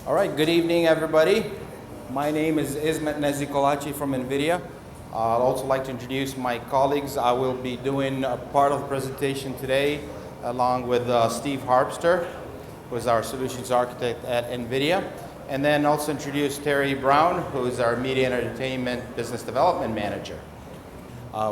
All right, good evening, everybody. My name is Ismet Nezikolachi from NVIDIA. I'd also like to introduce my colleagues. I will be doing a part of the presentation today along with Steve Harpster, who is our solutions architect at NVIDIA. And then also introduce Terry Brown, who is our media and entertainment business development manager.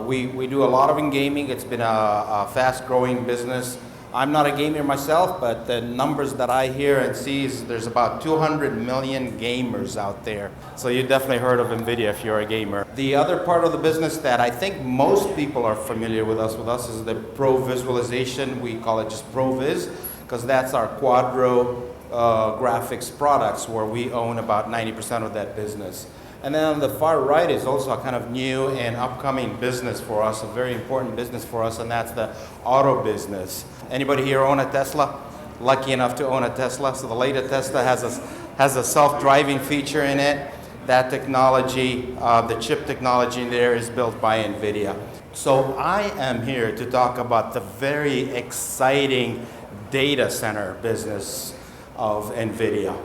We do a lot of in gaming. It's been a fast-growing business. I'm not a gamer myself, but the numbers that I hear and see is there's about 200 million gamers out there. So you definitely heard of NVIDIA if you're a gamer. The other part of the business that I think most people are familiar with us is the Pro Visualization. We call it just Pro Viz, because that's our Quadro graphics products, where we own about 90% of that business. And then on the far right is also a kind of new and upcoming business for us, a very important business for us, and that's the auto business. Anybody here own a Tesla? Lucky enough to own a Tesla. So the latest Tesla has a self-driving feature in it. That technology, the chip technology in there, is built by NVIDIA. So I am here to talk about the very exciting data center business of NVIDIA.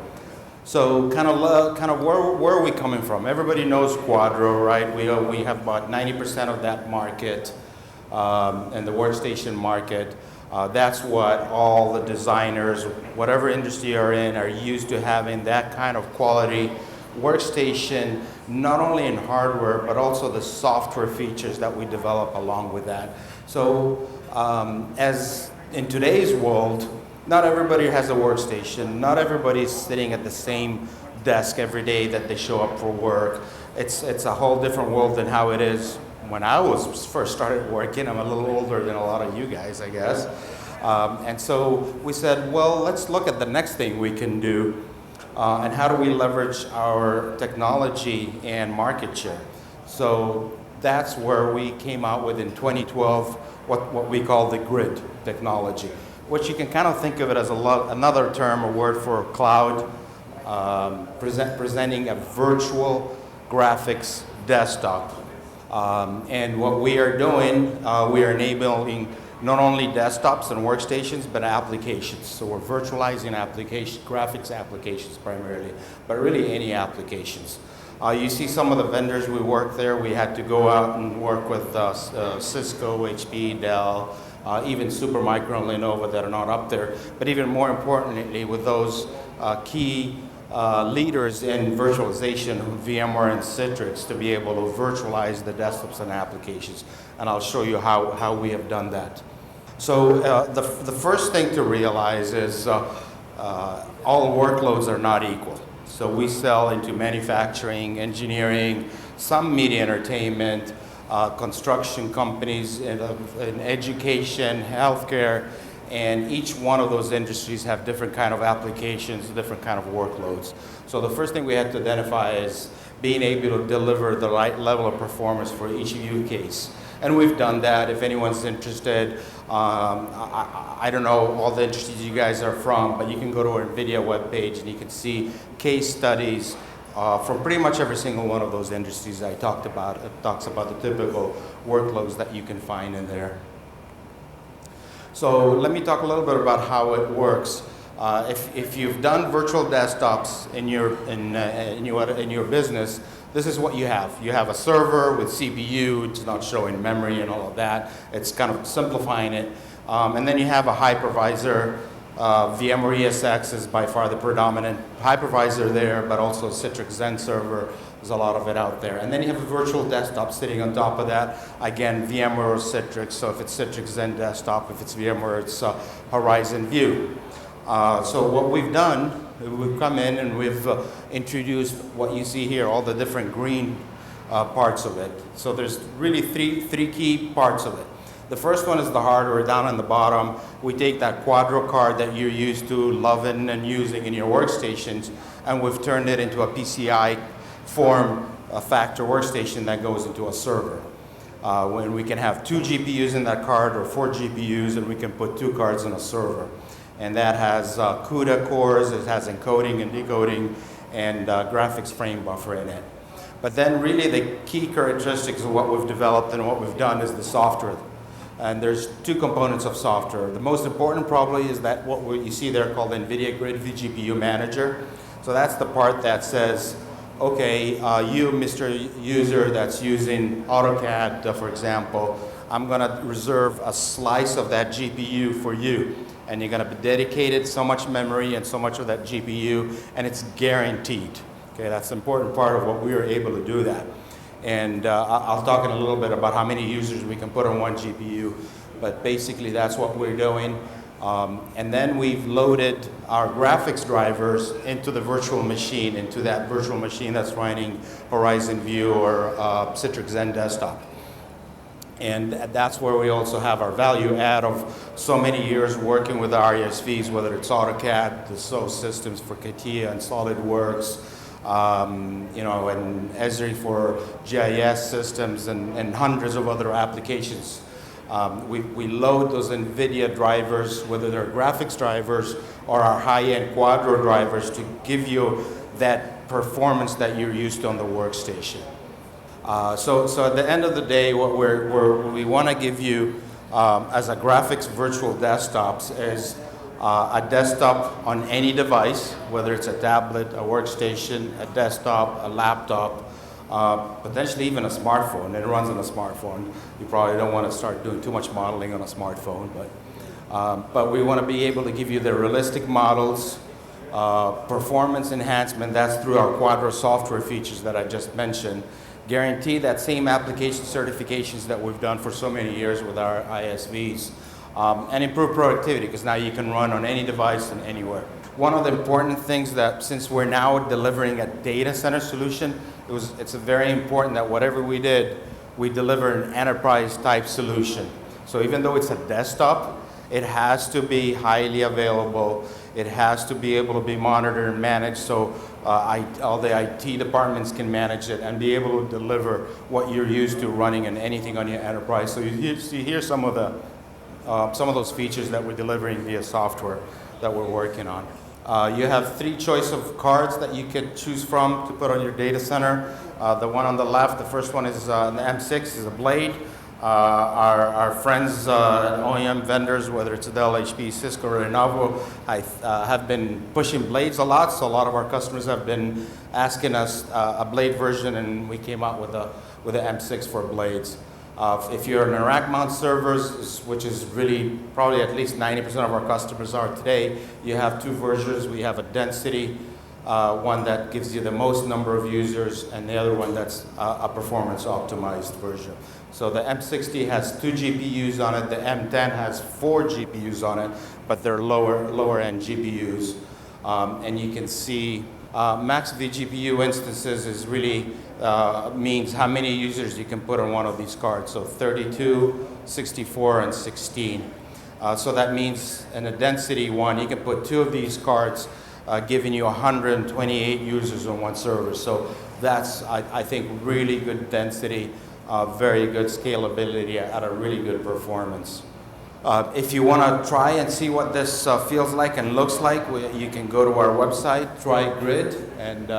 So kind of where are we coming from? Everybody knows Quadro, right? We have about 90% of that market, and the workstation market. That's what all the designers, whatever industry you're in, are used to having that kind of quality workstation, not only in hardware, but also the software features that we develop along with that. So as in today's world, not everybody has a workstation. Not everybody's sitting at the same desk every day that they show up for work. It's a whole different world than how it is when I was first started working. I'm a little older than a lot of you guys, I guess. And so we said, well, let's look at the next thing we can do, and how do we leverage our technology and market share. So that's where we came out with in 2012 what we call the grid technology, which you can kind of think of it as another term, a word for cloud, presenting a virtual graphics desktop. And what we are doing, we are enabling not only desktops and workstations, but applications. So we're virtualizing graphics applications primarily, but really any applications. You see some of the vendors we work there. We had to go out and work with Cisco, HP, Dell, even Supermicro and Lenovo that are not up there. But even more importantly, with those key leaders in virtualization, VMware and Citrix, to be able to virtualize the desktops and applications. And I'll show you how we have done that. So the first thing to realize is all workloads are not equal. So we sell into manufacturing, engineering, some media entertainment, construction companies, in education, healthcare, and each one of those industries have different kind of applications, different kind of workloads. So the first thing we had to identify is being able to deliver the right level of performance for each use case. And we've done that. If anyone's interested, I don't know all the industries you guys are from, but you can go to our NVIDIA webpage and you can see case studies from pretty much every single one of those industries I talked about. It talks about the typical workloads that you can find in there. So let me talk a little bit about how it works. If you've done virtual desktops in your business, this is what you have. You have a server with CPU. It's not showing memory and all of that. It's kind of simplifying it. And then you have a hypervisor. VMware ESX is by far the predominant hypervisor there, but also Citrix Zen server. There's a lot of it out there. And then you have a virtual desktop sitting on top of that. Again, VMware or Citrix. So if it's Citrix Zen desktop, if it's VMware, it's Horizon View. So what we've done, we've come in and we've introduced what you see here, all the different green parts of it. So there's really three key parts of it. The first one is the hardware down on the bottom. We take that Quadro card that you're used to loving and using in your workstations, and we've turned it into a PCI form factor workstation that goes into a server. When we can have 2 GPUs in that card or 4 GPUs, and we can put 2 cards in a server. And that has CUDA cores, it has encoding and decoding, and graphics frame buffer in it. But then really the key characteristics of what we've developed and what we've done is the software. And there's 2 components of software. The most important probably is that what you see there called NVIDIA Grid vGPU Manager. So that's the part that says, okay, you, Mr. User that's using AutoCAD, for example, I'm going to reserve a slice of that GPU for you. And you're going to be dedicated so much memory and so much of that GPU, and it's guaranteed. Okay, that's an important part of what we were able to do that. And I'll talk in a little bit about how many users we can put on one GPU, but basically that's what we're doing. And then we've loaded our graphics drivers into the virtual machine, into that virtual machine that's running Horizon View or Citrix Zen Desktop. And that's where we also have our value add of so many years working with our ISVs, whether it's AutoCAD, the SO systems for CATIA and SolidWorks, you know, and Esri for GIS systems and hundreds of other applications. We load those NVIDIA drivers, whether they're graphics drivers or our high-end Quadro drivers, to give you that performance that you're used to on the workstation. So at the end of the day, what we want to give you as a graphics virtual desktops is a desktop on any device, whether it's a tablet, a workstation, a desktop, a laptop, potentially even a smartphone. It runs on a smartphone. You probably don't want to start doing too much modeling on a smartphone, but we want to be able to give you the realistic models, performance enhancement. That's through our Quadro software features that I just mentioned. Guarantee that same application certifications that we've done for so many years with our ISVs, and improve productivity, because now you can run on any device and anywhere. One of the important things that, since we're now delivering a data center solution, it's very important that whatever we did, we deliver an enterprise type solution. So even though it's a desktop, it has to be highly available. It has to be able to be monitored and managed, so all the IT departments can manage it and be able to deliver what you're used to running in anything on your enterprise. So you see here some of those features that we're delivering via software that we're working on. You have 3 choice of cards that you could choose from to put on your data center. The one on the left, the first one is the M6, is a blade. Our friends, OEM vendors, whether it's Dell, HP, Cisco, or Lenovo, have been pushing blades a lot. So a lot of our customers have been asking us a blade version, and we came out with the M6 for blades. If you're in rack mount servers, which is really probably at least 90% of our customers are today, you have 2 versions. We have a density one that gives you the most number of users, and the other one that's a performance optimized version. So the M60 has 2 GPUs on it. The M10 has 4 GPUs on it, but they're lower end GPUs. And you can see max vGPU instances is really means how many users you can put on one of these cards. So 32, 64, and 16. So that means in a density one, you can put 2 of these cards, giving you 128 users on one server. So that's, I think, really good density, very good scalability at a really good performance. If you want to try and see what this feels like and looks like, you can go to our website, TryGrid, and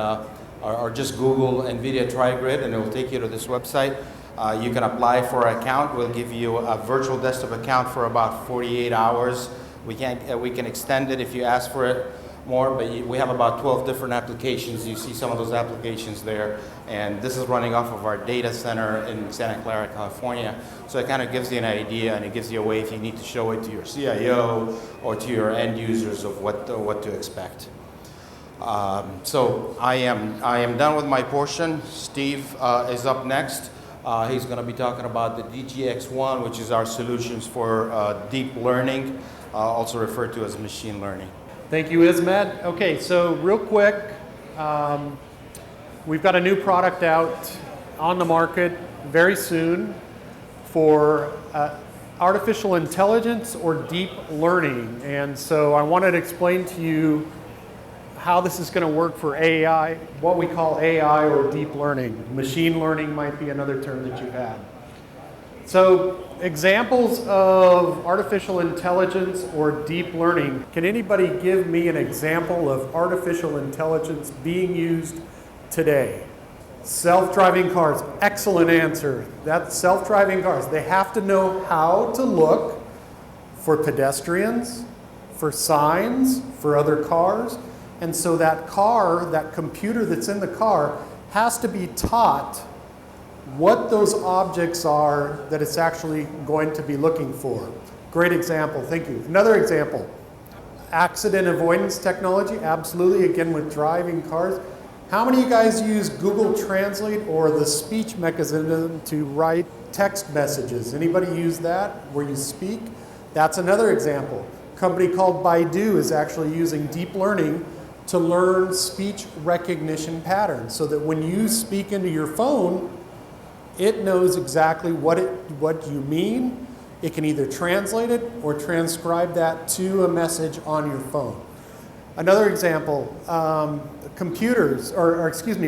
or just Google NVIDIA TryGrid, and it will take you to this website. You can apply for an account. We'll give you a virtual desktop account for about 48 hours. We can extend it if you ask for it more, but we have about 12 different applications. You see some of those applications there, and this is running off of our data center in Santa Clara, California. So it kind of gives you an idea, and it gives you a way if you need to show it to your CIO or to your end users of what to expect. So I am done with my portion. Steve is up next. He's going to be talking about the DGX1, which is our solutions for deep learning, also referred to as machine learning. Thank you, Ismet. Okay, so real quick, we've got a new product out on the market very soon for artificial intelligence or deep learning. And so I wanted to explain to you how this is going to work for AI, what we call AI or deep learning. Machine learning might be another term that you've had. So examples of artificial intelligence or deep learning. Can anybody give me an example of artificial intelligence being used today? Self-driving cars. Excellent answer. That's self-driving cars. They have to know how to look for pedestrians, for signs, for other cars. And so that car, that computer that's in the car, has to be taught what those objects are that it's actually going to be looking for. Great example, thank you. Another example, accident avoidance technology, absolutely, again with driving cars. How many of you guys use Google Translate or the speech mechanism to write text messages? Anybody use that where you speak? That's another example. A company called Baidu is actually using deep learning to learn speech recognition patterns so that when you speak into your phone, it knows exactly what you mean. It can either translate it or transcribe that to a message on your phone. Another example,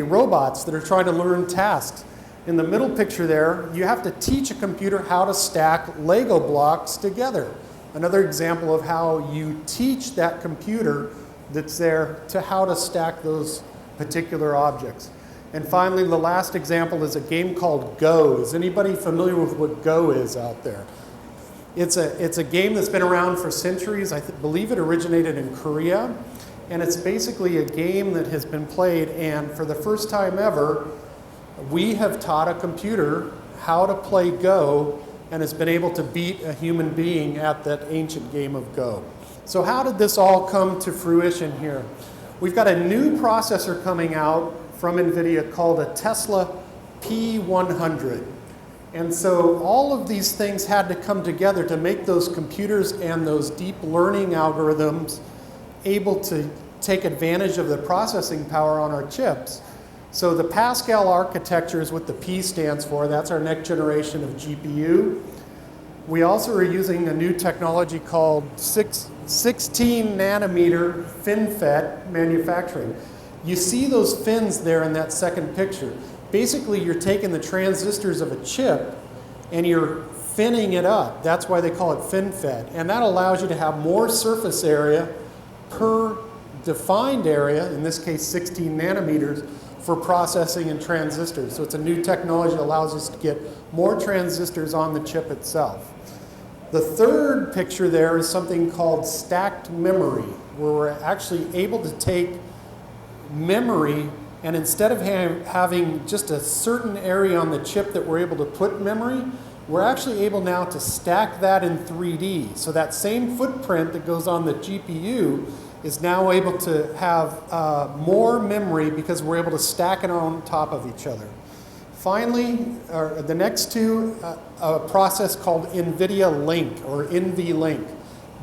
robots that are trying to learn tasks. In the middle picture there, you have to teach a computer how to stack Lego blocks together. Another example of how you teach that computer that's there to how to stack those particular objects. And finally, the last example is a game called Go. Is anybody familiar with what Go is out there? It's a game that's been around for centuries. I believe it originated in Korea. And it's basically a game that has been played, and for the first time ever, we have taught a computer how to play Go and has been able to beat a human being at that ancient game of Go. So how did this all come to fruition here? We've got a new processor coming out from NVIDIA called a Tesla P100. And so all of these things had to come together to make those computers and those deep learning algorithms able to take advantage of the processing power on our chips. So the Pascal architecture is what the P stands for. That's our next generation of GPU. We also are using a new technology called 16 nanometer FinFET manufacturing. You see those fins there in that second picture. Basically, you're taking the transistors of a chip and you're finning it up. That's why they call it FinFET. And that allows you to have more surface area per defined area, in this case 16 nanometers, for processing and transistors. So it's a new technology that allows us to get more transistors on the chip itself. The third picture there is something called stacked memory, where we're actually able to take memory and instead of having just a certain area on the chip that we're able to put memory, we're actually able now to stack that in 3D. So that same footprint that goes on the GPU is now able to have more memory because we're able to stack it on top of each other. Finally, the next two, a process called NVIDIA Link or NVLink.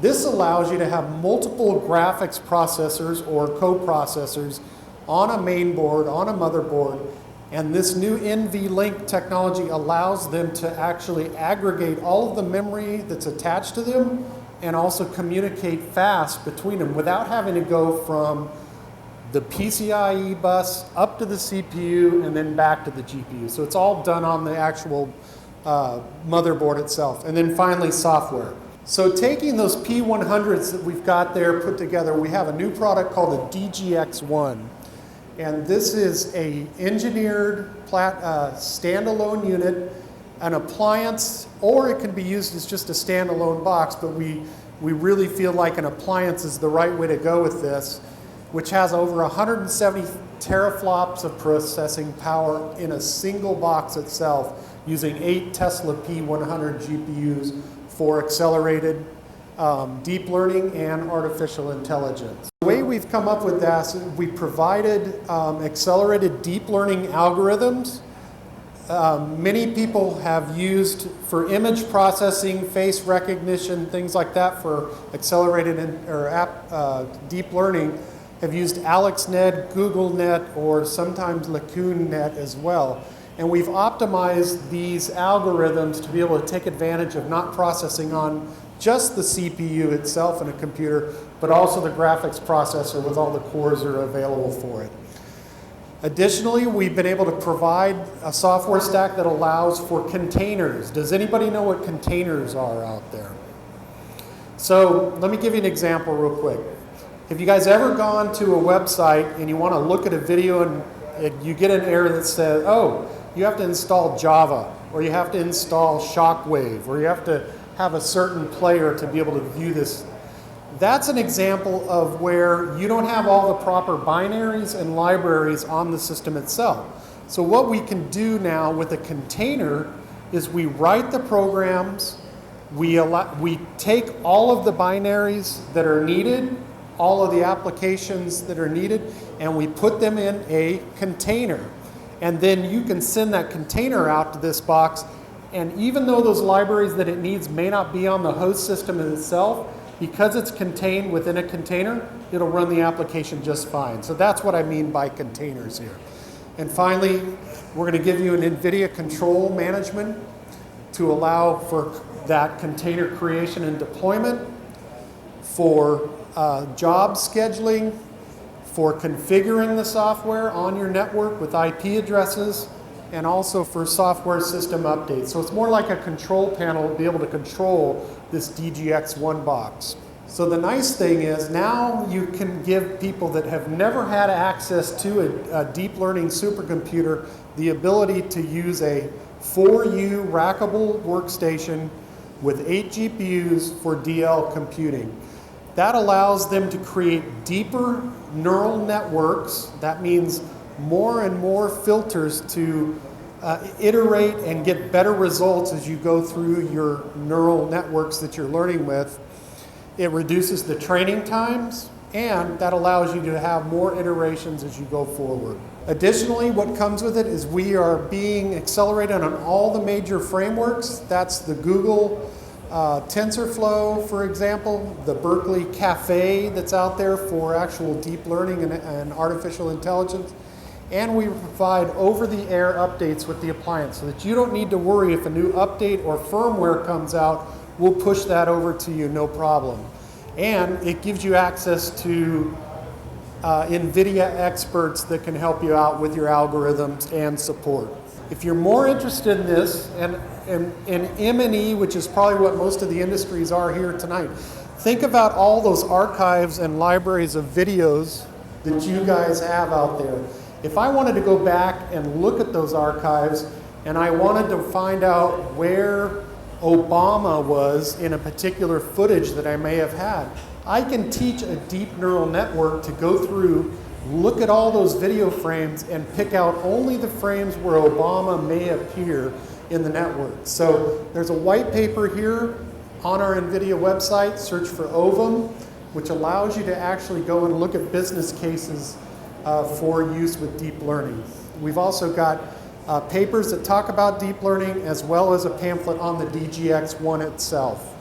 This allows you to have multiple graphics processors or co-processors on a main board, on a motherboard, and this new NVLink technology allows them to actually aggregate all of the memory that's attached to them and also communicate fast between them without having to go from the PCIe bus up to the CPU and then back to the GPU. So it's all done on the actual motherboard itself. And then finally, software. So taking those P100s that we've got there put together, we have a new product called a DGX1. And this is a engineered standalone unit, an appliance, or it can be used as just a standalone box, but we really feel like an appliance is the right way to go with this, which has over 170 teraflops of processing power in a single box itself, using 8 Tesla P100 GPUs for accelerated deep learning and artificial intelligence. The way we've come up with this, we provided accelerated deep learning algorithms. Many people have used for image processing, face recognition, things like that for accelerated deep learning, have used AlexNet, GoogleNet, or sometimes LaCoonNet as well. And we've optimized these algorithms to be able to take advantage of not processing on just the CPU itself in a computer, but also the graphics processor with all the cores that are available for it. Additionally, we've been able to provide a software stack that allows for containers. Does anybody know what containers are out there? So let me give you an example real quick. Have you guys ever gone to a website and you want to look at a video and you get an error that says, oh, you have to install Java, or you have to install Shockwave, or you have to have a certain player to be able to view this? That's an example of where you don't have all the proper binaries and libraries on the system itself. So what we can do now with a container is we write the programs, we take all of the binaries that are needed, all of the applications that are needed, and we put them in a container. And then you can send that container out to this box, and even though those libraries that it needs may not be on the host system itself, because it's contained within a container, it'll run the application just fine. So that's what I mean by containers here. And finally, we're going to give you an NVIDIA control management to allow for that container creation and deployment, for job scheduling, for configuring the software on your network with IP addresses, and also for software system updates. So it's more like a control panel to be able to control this DGX1 box. So the nice thing is now you can give people that have never had access to a deep learning supercomputer the ability to use a 4U rackable workstation with 8 GPUs for DL computing. That allows them to create deeper neural networks. That means more and more filters to iterate and get better results as you go through your neural networks that you're learning with. It reduces the training times, and that allows you to have more iterations as you go forward. Additionally, what comes with it is we are being accelerated on all the major frameworks. That's the Google TensorFlow, for example, the Berkeley Cafe that's out there for actual deep learning and artificial intelligence. And we provide over-the-air updates with the appliance so that you don't need to worry if a new update or firmware comes out, we'll push that over to you, no problem. And it gives you access to NVIDIA experts that can help you out with your algorithms and support. If you're more interested in this, and in M&E, which is probably what most of the industries are here tonight, think about all those archives and libraries of videos that you guys have out there. If I wanted to go back and look at those archives, and I wanted to find out where Obama was in a particular footage that I may have had, I can teach a deep neural network to go through, look at all those video frames, and pick out only the frames where Obama may appear in the network. So there's a white paper here on our NVIDIA website, search for OVM, which allows you to actually go and look at business cases for use with deep learning. We've also got papers that talk about deep learning, as well as a pamphlet on the DGX1 itself.